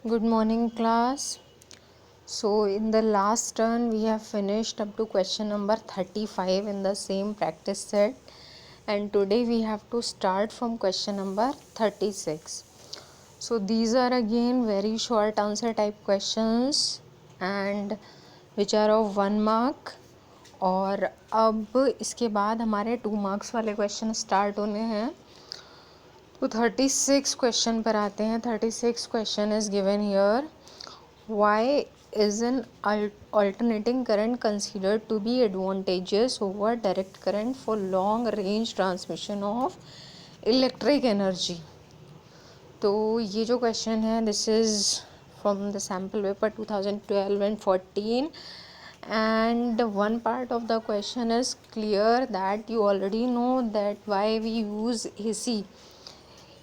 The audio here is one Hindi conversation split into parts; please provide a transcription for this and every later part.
Good morning, class. So, in the last turn, we have finished up to question number 35 in the same practice set, and today we have to start from question number 36. So, these are again very short answer type questions and which are of 1 mark. और अब इसके बाद हमारे 2 मार्क्स वाले क्वेश्चन स्टार्ट होने हैं. तो 36 क्वेश्चन पर आते हैं. 36 question is given here. Why is an alternating current considered to be advantageous over direct current for long range transmission of electric energy? तो ये जो क्वेश्चन है this is from the sample paper 2012 and 14, and one part of the question is clear that you already know that why we use AC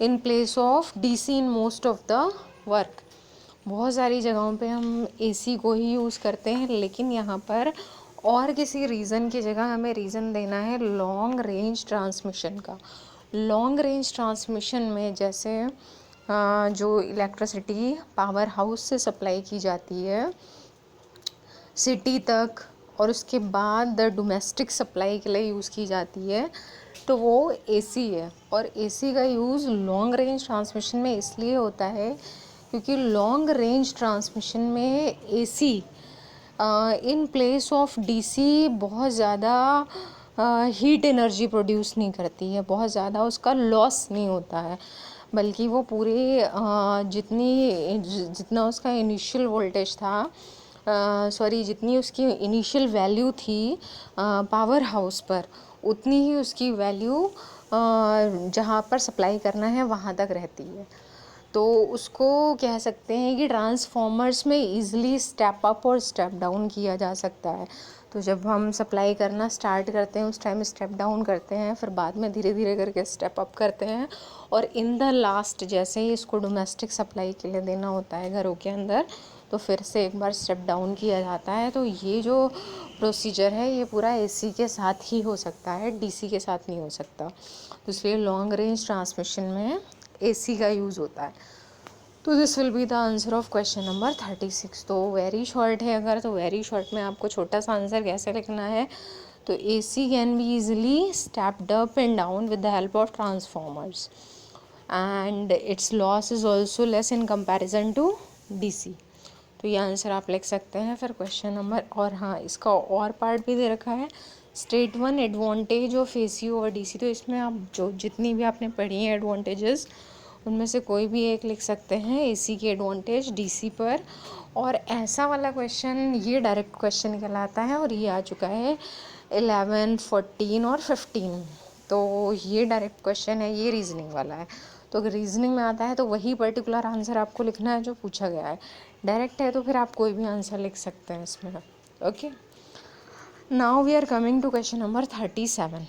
in place of DC in most of the work. बहुत सारी जगहों पे हम AC को ही यूज़ करते हैं, लेकिन यहाँ पर और किसी रीज़न की जगह हमें रीज़न देना है लॉन्ग रेंज ट्रांसमिशन का. लॉन्ग रेंज ट्रांसमिशन में जैसे जो इलेक्ट्रिसिटी पावर हाउस से सप्लाई की जाती है सिटी तक और उसके बाद डोमेस्टिक सप्लाई के लिए यूज़ की जाती है, तो वो AC है. और AC का यूज़ लॉन्ग रेंज ट्रांसमिशन में इसलिए होता है क्योंकि लॉन्ग रेंज ट्रांसमिशन में AC in place of DC बहुत ज़्यादा हीट एनर्जी प्रोड्यूस नहीं करती है, बहुत ज़्यादा उसका लॉस नहीं होता है, बल्कि वो पूरे जितना उसका इनिशियल वोल्टेज था जितनी उसकी इनिशियल वैल्यू थी पावर हाउस पर, उतनी ही उसकी वैल्यू जहाँ पर सप्लाई करना है वहाँ तक रहती है. तो उसको कह सकते हैं कि ट्रांसफॉर्मर्स में ईज़िली स्टेप अप और स्टेप डाउन किया जा सकता है. तो जब हम सप्लाई करना स्टार्ट करते हैं उस टाइम स्टेप डाउन करते हैं, फिर बाद में धीरे धीरे करके स्टेप अप करते हैं, और इन द लास्ट जैसे ही इसको डोमेस्टिक सप्लाई के लिए देना होता है घरों के अंदर, तो फिर से एक बार स्टेप डाउन किया जाता है. तो ये जो प्रोसीजर है ये पूरा AC के साथ ही हो सकता है, DC के साथ नहीं हो सकता. तो इसलिए लॉन्ग रेंज ट्रांसमिशन में AC का यूज़ होता है. तो this will be the answer of question number 36. तो वेरी शॉर्ट है, अगर तो वेरी शॉर्ट में आपको छोटा सा आंसर कैसे लिखना है, तो AC can be easily stepped up and down with the help of transformers and its loss is also less in comparison to DC. तो ये आंसर आप लिख सकते हैं. फिर क्वेश्चन नंबर, और हाँ इसका और पार्ट भी दे रखा है, state 1 advantage of AC over DC. तो इसमें आप जो जितनी भी आपने पढ़ी हैं एडवांटेजेस, उनमें से कोई भी एक लिख सकते हैं AC की एडवांटेज DC पर. और ऐसा वाला क्वेश्चन ये डायरेक्ट क्वेश्चन कहलाता है, और ये आ चुका है 11, 14 और 15. तो ये डायरेक्ट क्वेश्चन है, ये रीजनिंग वाला है. तो अगर रीजनिंग में आता है तो वही पर्टिकुलर आंसर आपको लिखना है जो पूछा गया है. डायरेक्ट है तो फिर आप कोई भी आंसर लिख सकते हैं इसमें. Okay, now we are coming to question number 37.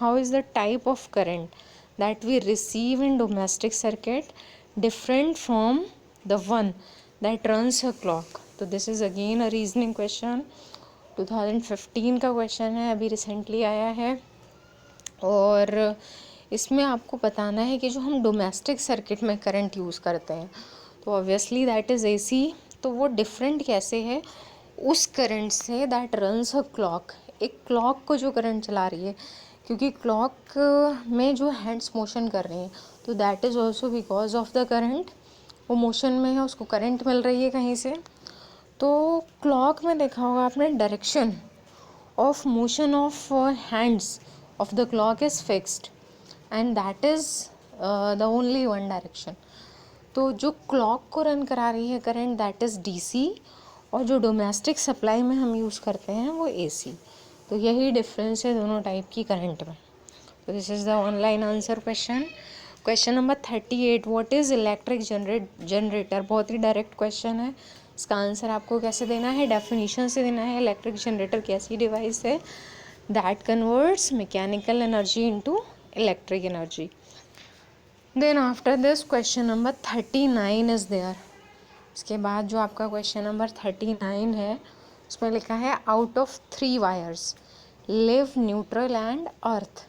How is the type of current that we receive in domestic circuit different from the one that runs a clock? तो this is again a reasoning question. 2015 का क्वेश्चन है, अभी रिसेंटली आया है. और इसमें आपको बताना है कि जो हम डोमेस्टिक सर्किट में करंट यूज़ करते हैं, तो ऑब्वियसली दैट इज़ AC. तो वो डिफरेंट कैसे है उस current say that runs a clock. एक क्लॉक को जो करंट चला रही है, क्योंकि क्लॉक में जो हैंड्स मोशन कर रही हैं, तो that is also because of the current. वो मोशन में है, उसको करंट मिल रही है कहीं से. तो क्लॉक में देखा होगा आपने, direction of motion of hands of the clock is fixed and that is the only one direction. तो जो क्लॉक को रन करा रही है करंट दैट इज़ DC, और जो डोमेस्टिक सप्लाई में हम यूज़ करते हैं वो AC. तो यही डिफरेंस है दोनों टाइप की करंट में. तो this is the online answer question. Question number 38, what is electric generator. बहुत ही डायरेक्ट क्वेश्चन है. इसका आंसर आपको कैसे देना है, डेफिनेशन से देना है. इलेक्ट्रिक जनरेटर कैसी डिवाइस है that converts mechanical energy into electric energy. Then after this question number 39 is there. इसके बाद जो आपका क्वेश्चन नंबर 39 है उसमें लिखा है, out of 3 wires live, neutral and earth,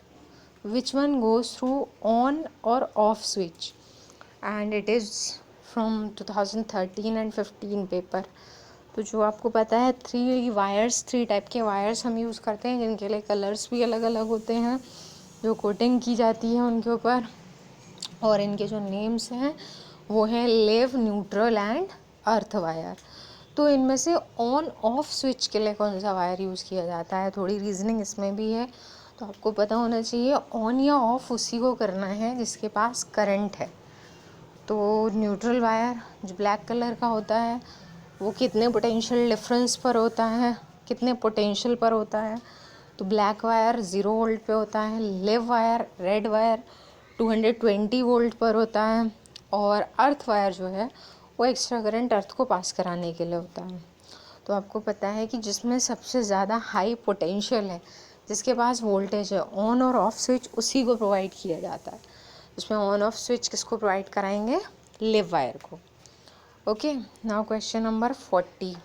which one goes through on और off switch, and it is from 2013 and 15 paper. तो जो आपको पता है 3 टाइप के वायर्स हम यूज़ करते हैं, जिनके लिए कलर्स भी अलग अलग होते हैं, जो कोटिंग की जाती है उनके ऊपर, और इनके जो नेम्स हैं वो हैं live, neutral and earth wire. तो इनमें से ऑन ऑफ स्विच के लिए कौन सा वायर यूज़ किया जाता है, थोड़ी रीजनिंग इसमें भी है। तो आपको पता होना चाहिए ऑन या ऑफ उसी को करना है जिसके पास करंट है। तो न्यूट्रल वायर जो ब्लैक कलर का होता है वो कितने पोटेंशियल डिफरेंस पर होता है, कितने पोटेंशियल पर होता है। तो ब्लैक वायर 0 वोल्ट पे होता है। Live wire, red wire 220 volt पर होता है। और अर्थ वायर जो है वो एक्स्ट्रा करंट अर्थ को पास कराने के लिए होता है। तो आपको पता है कि जिसमें सबसे ज़्यादा हाई पोटेंशियल है, जिसके पास वोल्टेज है, ऑन और ऑफ स्विच उसी को प्रोवाइड किया जाता है। इसमें ऑन ऑफ स्विच किसको प्रोवाइड कराएंगे, लिव वायर को। Okay, now question number 40।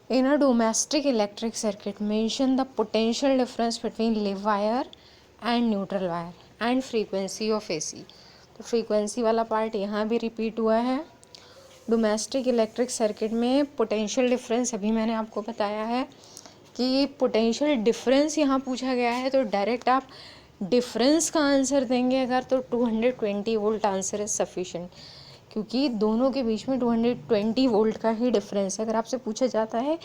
In a domestic electric circuit, mention the potential difference between live wire and neutral wire and frequency of AC। तो फ्रीक्वेंसी वाला पार्ट यहाँ भी रिपीट हुआ है। डोमेस्टिक इलेक्ट्रिक सर्किट में पोटेंशियल डिफरेंस अभी मैंने आपको बताया है कि पोटेंशियल डिफरेंस यहाँ पूछा गया है, तो डायरेक्ट आप डिफरेंस का आंसर देंगे अगर, तो 220 वोल्ट आंसर इज सफिशिएंट, क्योंकि दोनों के बीच में 220 वोल्ट का ही डिफरेंस है। अगर आपसे पूछा जाता है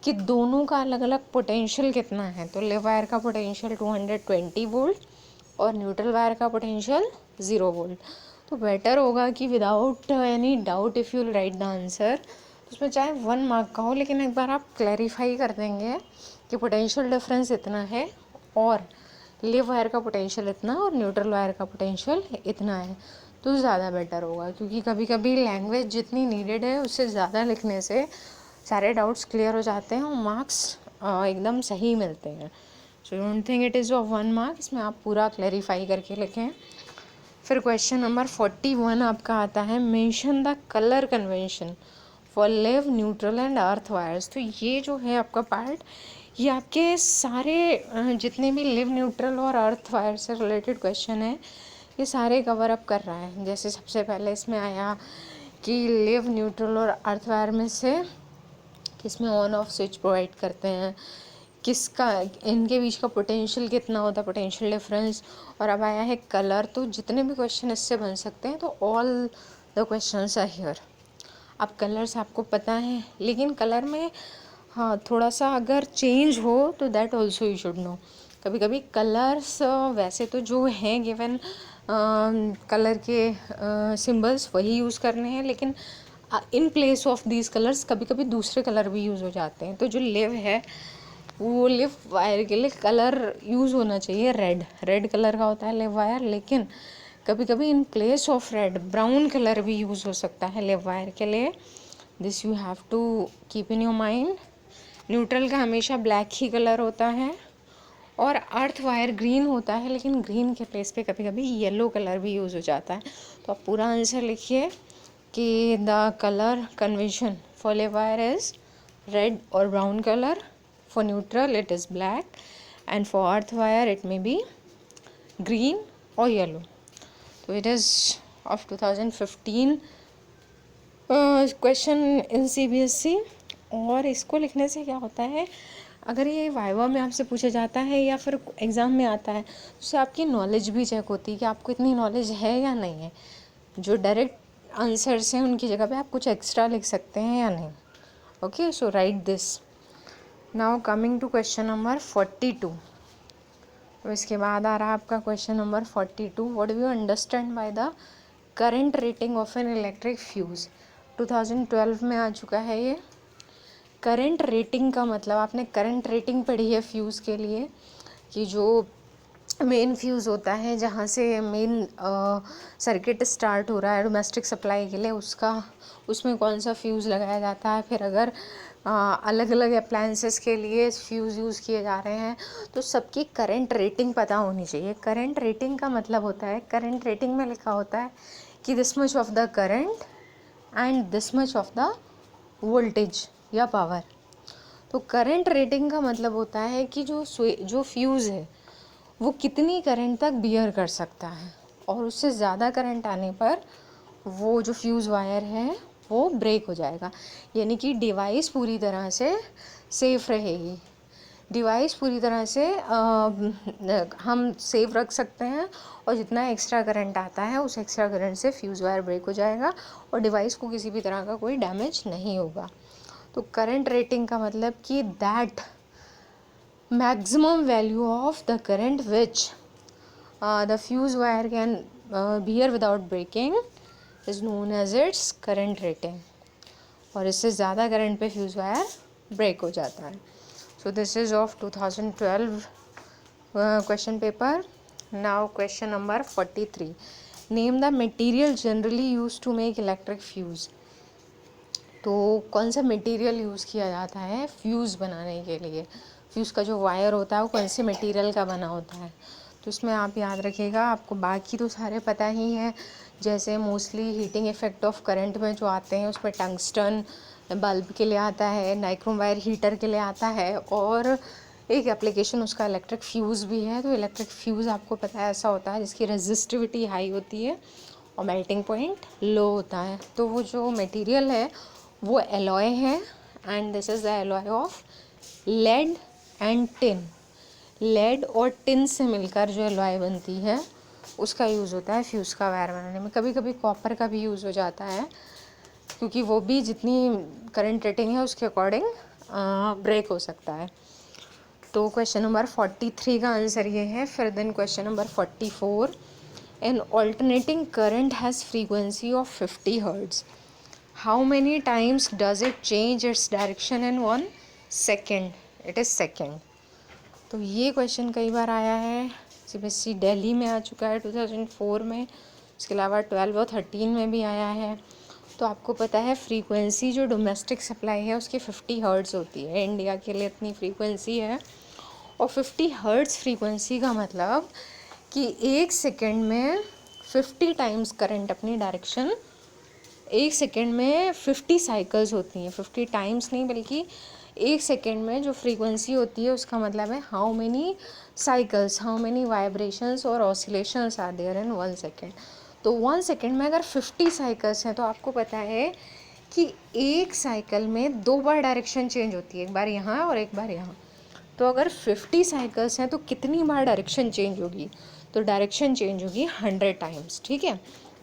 कि दोनों का अलग अलग पोटेंशियल कितना है, तो लिव वायर का पोटेंशियल 220 वोल्ट और न्यूट्रल वायर का पोटेंशियल 0 वोल्ट। तो बेटर होगा कि without any doubt if you right the answer, उसमें चाहे 1 मार्क का हो, लेकिन एक बार आप क्लैरिफाई कर देंगे कि पोटेंशियल डिफरेंस इतना है और लिव वायर का पोटेंशियल इतना और न्यूट्रल वायर का पोटेंशियल इतना है, तो ज़्यादा बेटर होगा। क्योंकि कभी कभी लैंग्वेज जितनी नीडेड है उससे ज़्यादा लिखने से सारे डाउट्स क्लियर हो जाते हैं और मार्क्स एकदम सही मिलते हैं। So don't think it is of 1 mark, इसमें आप पूरा क्लैरिफाई करके लिखें। फिर क्वेश्चन नंबर 41 आपका आता है, mention the colour convention for live, neutral and earth wires. तो ये जो है आपका पार्ट, ये आपके सारे जितने भी लिव, न्यूट्रल और अर्थ वायर से रिलेटेड क्वेश्चन है ये सारे कवर अप कर रहा है। जैसे सबसे पहले इसमें आया कि लिव, न्यूट्रल और अर्थ वायर में से किसमें ऑन ऑफ स्विच प्रोवाइड करते हैं, किसका इनके बीच का पोटेंशियल कितना होता है, पोटेंशियल डिफरेंस। और अब आया है कलर। तो जितने भी क्वेश्चन इससे बन सकते हैं, तो all the questions are here. अब कलर्स आपको पता है, लेकिन कलर में हाँ थोड़ा सा अगर चेंज हो तो that also you should know. कभी कभी कलर्स वैसे तो जो हैं गिवन कलर के सिंबल्स वही यूज़ करने हैं, लेकिन इन प्लेस ऑफ दीज कलर्स कभी कभी दूसरे कलर भी यूज़ हो जाते हैं। तो जो लिव है वो लिव वायर के लिए कलर यूज़ होना चाहिए रेड कलर का होता है लिव वायर, लेकिन कभी कभी in place of red brown colour भी यूज़ हो सकता है लिव वायर के लिए। This you have to keep in your mind. Neutral का हमेशा ब्लैक ही कलर होता है और अर्थ वायर ग्रीन होता है, लेकिन ग्रीन के प्लेस पे कभी कभी येलो कलर भी यूज़ हो जाता है। तो आप पूरा आंसर लिखिए कि the colour convention for live wire is red और brown colour, for neutral it is black, and for earth wire it may be green or yellow. So it is of 2015 question in CBSE। और इसको लिखने से क्या होता है, अगर ये वाइवा में आपसे पूछा जाता है या फिर एग्ज़ाम में आता है, तो उससे आपकी नॉलेज भी चेक होती है कि आपको इतनी नॉलेज है या नहीं है। जो डायरेक्ट आंसर्स हैं उनकी जगह पे आप कुछ एक्स्ट्रा लिख सकते हैं या नहीं। Okay, so write this. Now coming to question number 42। तो इसके बाद आ रहा है आपका question number 42। What do you understand by the current rating of an electric fuse. 2012 में आ चुका है ये। करंट रेटिंग का मतलब, आपने करंट रेटिंग पढ़ी है फ्यूज़ के लिए कि जो मेन फ्यूज़ होता है जहाँ से मेन सर्किट स्टार्ट हो रहा है डोमेस्टिक सप्लाई के लिए, उसमें कौन सा फ्यूज़ लगाया जाता है। फिर अगर अलग अलग अप्लायंसेस के लिए फ्यूज़ यूज़ किए जा रहे हैं तो सबकी करंट रेटिंग पता होनी चाहिए। करंट रेटिंग का मतलब होता है, करंट रेटिंग में लिखा होता है कि this much of the current and this much of the voltage या पावर। तो करंट रेटिंग का मतलब होता है कि जो फ्यूज़ है वो कितनी करंट तक बियर कर सकता है, और उससे ज़्यादा करंट आने पर वो जो फ्यूज़ वायर है वो ब्रेक हो जाएगा, यानी कि डिवाइस पूरी तरह से सेफ रहेगी। डिवाइस पूरी तरह से हम सेफ रख सकते हैं, और जितना एक्स्ट्रा करंट आता है उस एक्स्ट्रा करंट से फ्यूज़ वायर ब्रेक हो जाएगा और डिवाइस को किसी भी तरह का कोई डैमेज नहीं होगा। तो करंट रेटिंग का मतलब कि that maximum value of the current which the fuse wire can bear without breaking is known as its current rating। और इससे ज़्यादा करंट पे फ्यूज़ वायर ब्रेक हो जाता है। So this is of 2012 question paper. Now question number 43, name the material generally use to make electric fuse. तो कौन सा मटेरियल यूज़ किया जाता है फ्यूज़ बनाने के लिए, फ्यूज़ का जो वायर होता है वो कौन से मटेरियल का बना होता है। तो इसमें आप याद रखिएगा, आपको बाकी तो सारे पता ही हैं, जैसे mostly heating effect of current में जो आते हैं उसमें टंगस्टन बल्ब के लिए आता है, नाइक्रोम वायर हीटर के लिए आता है, और एक एप्लीकेशन उसका इलेक्ट्रिक फ्यूज़ भी है। तो इलेक्ट्रिक फ्यूज़ आपको पता है ऐसा होता है जिसकी रेजिस्टिविटी हाई होती है और मेल्टिंग पॉइंट लो होता है। तो वो जो मटेरियल है वो एलॉय है, and this is the alloy of lead and tin. Lead और टिन से मिलकर जो एलॉय बनती है उसका यूज़ होता है फ्यूज़ का वायर बनाने में। कभी कभी कॉपर का भी यूज़ हो जाता है, क्योंकि वो भी जितनी करंट रेटिंग है उसके अकॉर्डिंग ब्रेक हो सकता है। तो क्वेश्चन नंबर 43 का आंसर ये है। फिर then question number 44, an alternating current has frequency of 50 hertz, how many times does it change its direction in 1 second. It is second. तो ये क्वेश्चन कई बार आया है, CBSE दिल्ली में आ चुका है 2004 में, इसके अलावा 12 और 13 में भी आया है। तो आपको पता है फ्रीक्वेंसी जो डोमेस्टिक सप्लाई है उसकी 50 हर्ट्ज़ होती है, इंडिया के लिए इतनी फ्रीक्वेंसी है। और 50 हर्ट्ज़ फ्रीक्वेंसी का मतलब कि एक सेकेंड में 50 टाइम्स करंट अपनी डायरेक्शन, एक सेकेंड में 50 साइकिल्स होती हैं, 50 टाइम्स नहीं बल्कि एक सेकेंड में जो फ्रीक्वेंसी होती है उसका मतलब है how many cycles, how many vibrations और oscillations are there in 1 second. तो 1 सेकेंड में अगर 50 साइकिल्स हैं तो आपको पता है कि एक साइकिल में 2 बार डायरेक्शन चेंज होती है, एक बार यहाँ और एक बार यहाँ। तो अगर 50 साइकिल्स हैं तो कितनी बार डायरेक्शन चेंज होगी, तो डायरेक्शन चेंज होगी 100 टाइम्स। ठीक है,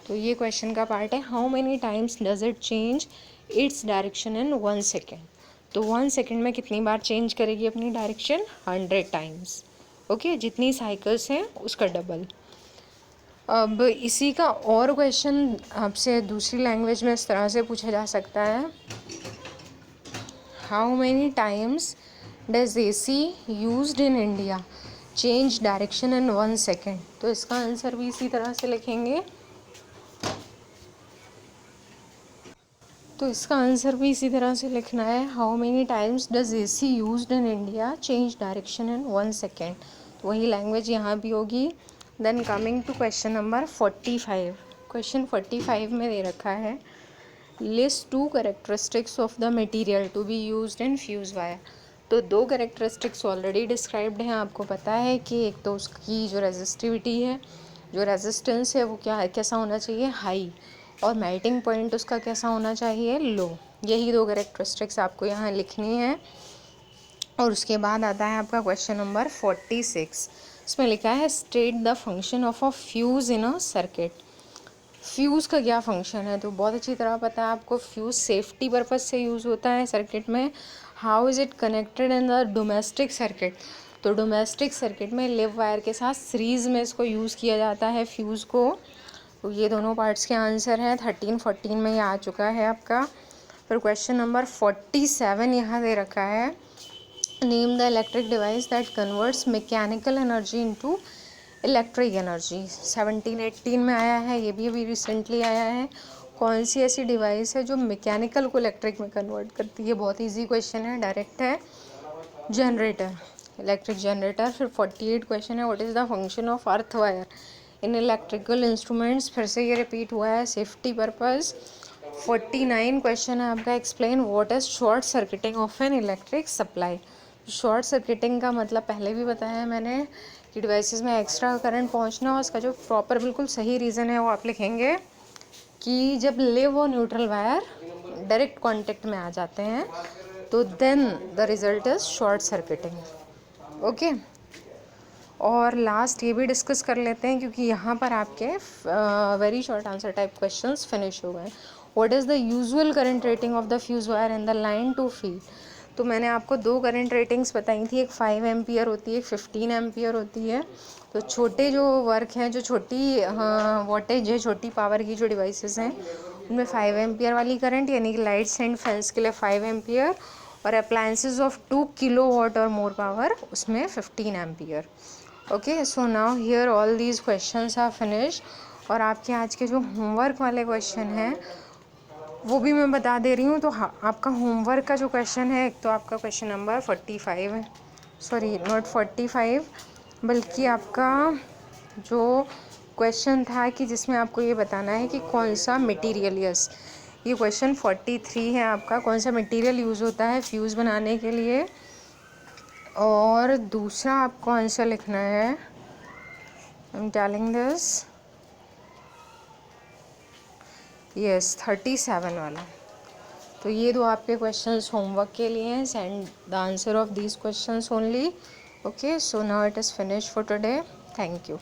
तो ये क्वेश्चन का पार्ट है, how many times does it change its direction in 1 second. तो 1 सेकेंड में कितनी बार चेंज करेगी अपनी डायरेक्शन, 100 टाइम्स। ओके, जितनी साइकिल्स हैं उसका डबल। अब इसी का और क्वेश्चन आपसे दूसरी लैंग्वेज में इस तरह से पूछा जा सकता है, how many times does AC used in India change direction in 1 second. तो इसका आंसर भी इसी तरह से लिखेंगे। तो इसका आंसर भी इसी तरह से लिखना है, how many times does AC used in India change direction in 1 second. तो वही लैंग्वेज यहाँ भी होगी। Then coming to question number 45। Question 45 में दे रखा है, list 2 characteristics of the material to be used in fuse wire. तो 2 कैरेक्टरिस्टिक्स ऑलरेडी डिस्क्राइब्ड हैं, आपको पता है कि एक तो उसकी जो रेजिस्टिविटी है, जो रेजिस्टेंस है वो क्या कैसा होना चाहिए, हाई, और मेल्टिंग पॉइंट उसका कैसा होना चाहिए, लो। यही 2 कैरेक्टरिस्टिक्स आपको यहाँ लिखनी है। और उसके बाद आता है आपका क्वेश्चन नंबर 46। इसमें लिखा है, state the function of a fuse in a circuit. Fuse का क्या फंक्शन है, तो बहुत अच्छी तरह पता है आपको, फ्यूज़ सेफ्टी पर्पज़ से यूज़ होता है सर्किट में। How is it connected in the domestic circuit. तो डोमेस्टिक सर्किट में लिव वायर के साथ सीरीज़ में इसको यूज़ किया जाता है फ्यूज़ को। तो ये दोनों पार्ट्स के आंसर हैं, 13, 14 में ये आ चुका है आपका। फिर क्वेश्चन नंबर 47 यहाँ दे रखा है, name the electric device that converts mechanical energy into electric energy. 17, 18 में आया है, ये भी अभी रिसेंटली आया है। कौन सी ऐसी डिवाइस है जो मैकेनिकल को इलेक्ट्रिक में कन्वर्ट करती है। बहुत ईजी क्वेश्चन है, डायरेक्ट है, जनरेटर, इलेक्ट्रिक जनरेटर। फिर 48 क्वेश्चन है, what is the function of earth wire in electrical instruments. फिर से ये रिपीट हुआ है, सेफ्टी पर्पज़। 49 क्वेश्चन है आपका, explain what is short circuiting of an electric supply. Short circuiting का मतलब पहले भी बताया है मैंने कि डिवाइसेस में एक्स्ट्रा करंट पहुंचना, और उसका जो प्रॉपर बिल्कुल सही रीज़न है वो आप लिखेंगे, कि जब लिव और न्यूट्रल वायर डायरेक्ट कांटेक्ट में आ जाते हैं तो then the result is short circuiting. Okay, और लास्ट ये भी डिस्कस कर लेते हैं क्योंकि यहाँ पर आपके very short answer type questions finish हो गए। What is the usual current rating of the fuse wire in the line to feed. तो मैंने आपको दो करंट रेटिंग्स बताई थी, एक 5 एम्पियर होती है, एक 15 एम्पियर होती है। तो छोटे जो वर्क हैं, जो छोटी वोल्टेज है, छोटी पावर की जो डिवाइसेस हैं, उनमें 5 एम्पियर वाली करंट, यानी कि लाइट्स एंड फैंस के लिए 5 एम्पियर, और अप्लायंसेस ऑफ 2 किलोवाट और मोर पावर उसमें 15 ampere. Okay, so now here all these questions are finish. और आपके आज के जो होमवर्क वाले क्वेश्चन हैं वो भी मैं बता दे रही हूँ। तो आपका होमवर्क का जो क्वेश्चन है, एक तो आपका क्वेश्चन नंबर 45 है, सॉरी नॉट 45, बल्कि आपका जो क्वेश्चन था कि जिसमें आपको ये बताना है कि कौन सा मटेरियल, यस ये क्वेश्चन 43 है आपका, कौन सा मटेरियल यूज़ होता है फ्यूज़ बनाने के लिए। और दूसरा आपको आंसर लिखना है, I am telling this, yes 37 वाला। तो ये दो आपके क्वेश्चंस होमवर्क के लिए हैं। Send the answer of these questions only. Okay, so now it is finish for today. Thank you.